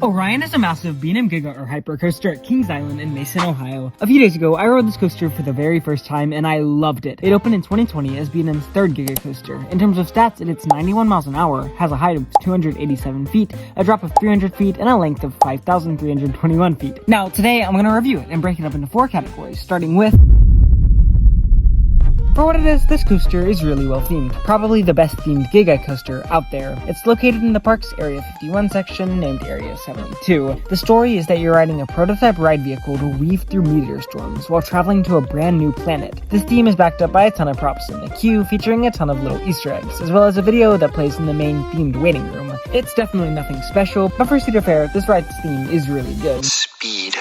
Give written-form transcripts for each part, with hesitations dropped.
Orion is a massive B&M Giga or hypercoaster at Kings Island in Mason, Ohio. A few days ago, I rode this coaster for the very first time and I loved it. It opened in 2020 as B&M's third Giga coaster. In terms of stats, it hits 91 miles an hour, has a height of 287 feet, a drop of 300 feet, and a length of 5,321 feet. Now, today I'm going to review it and break it up into 4 categories, starting with... For what it is, this coaster is really well themed. Probably the best themed Giga coaster out there. It's located in the park's Area 51 section, named Area 72. The story is that you're riding a prototype ride vehicle to weave through meteor storms while traveling to a brand new planet. This theme is backed up by a ton of props in the queue, featuring a ton of little Easter eggs, as well as a video that plays in the main themed waiting room. It's definitely nothing special, but for Cedar Fair, this ride's theme is really good. Speed.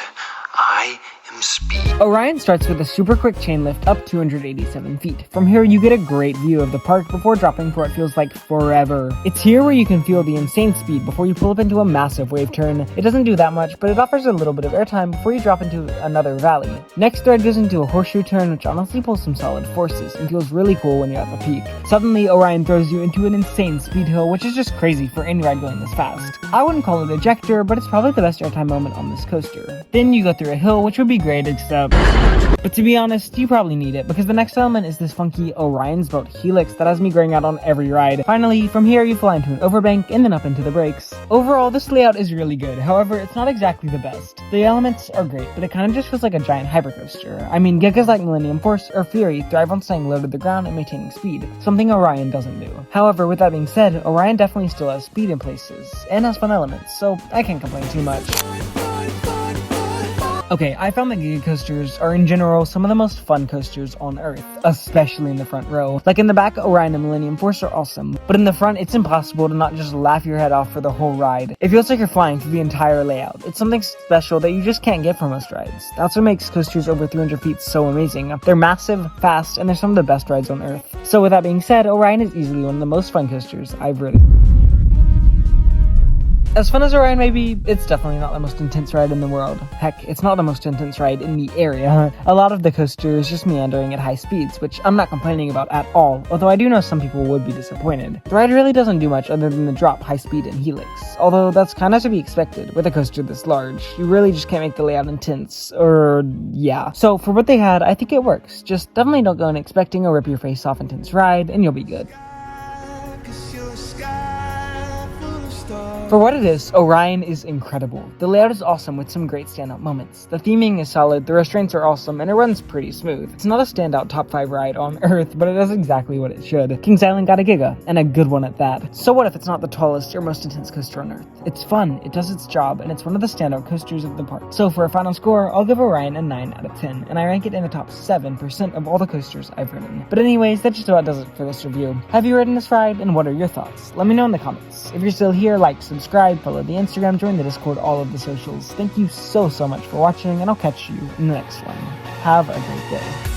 I am speed. Orion starts with a super quick chain lift up 287 feet. From here, you get a great view of the park before dropping for what feels like forever. It's here where you can feel the insane speed before you pull up into a massive wave turn. It doesn't do that much, but it offers a little bit of airtime before you drop into another valley. Next, the ride goes into a horseshoe turn, which honestly pulls some solid forces and feels really cool when you're at the peak. Suddenly, Orion throws you into an insane speed hill, which is just crazy for any ride going this fast. I wouldn't call it ejector, but it's probably the best airtime moment on this coaster. Then you go through a hill, which would be great, except... But to be honest, you probably need it, because the next element is this funky Orion's Boat helix that has me graying out on every ride. Finally, from here you fly into an overbank and then up into the brakes. Overall, this layout is really good, however, it's not exactly the best. The elements are great, but it kind of just feels like a giant hypercoaster. I mean, Gigas like Millennium Force or Fury thrive on staying low to the ground and maintaining speed, something Orion doesn't do. However, with that being said, Orion definitely still has speed in places, and has fun elements, so I can't complain too much. Okay, I found that Giga coasters are in general some of the most fun coasters on Earth, especially in the front row. Like in the back, Orion and Millennium Force are awesome, but in the front, it's impossible to not just laugh your head off for the whole ride. It feels like you're flying through the entire layout. It's something special that you just can't get from most rides. That's what makes coasters over 300 feet so amazing. They're massive, fast, and they're some of the best rides on Earth. So with that being said, Orion is easily one of the most fun coasters I've ridden. As fun as Orion may be, it's definitely not the most intense ride in the world. Heck, it's not the most intense ride in the area. A lot of the coaster is just meandering at high speeds, which I'm not complaining about at all, although I do know some people would be disappointed. The ride really doesn't do much other than the drop, high speed, and helix, although that's kinda to be expected with a coaster this large. You really just can't make the layout intense, or yeah. So for what they had, I think it works. Just definitely don't go in expecting a rip your face off intense ride, and you'll be good. For what it is, Orion is incredible. The layout is awesome with some great standout moments. The theming is solid, the restraints are awesome, and it runs pretty smooth. It's not a standout top 5 ride on Earth, but it does exactly what it should. Kings Island got a Giga, and a good one at that. So what if it's not the tallest or most intense coaster on Earth? It's fun, it does its job, and it's one of the standout coasters of the park. So for a final score, I'll give Orion a 9 out of 10, and I rank it in the top 7% of all the coasters I've ridden. But anyways, that just about does it for this review. Have you ridden this ride, and what are your thoughts? Let me know in the comments. If you're still here, like, subscribe, follow the Instagram, join the Discord, all of the socials. Thank you so much for watching, and I'll catch you in the next one. Have a great day.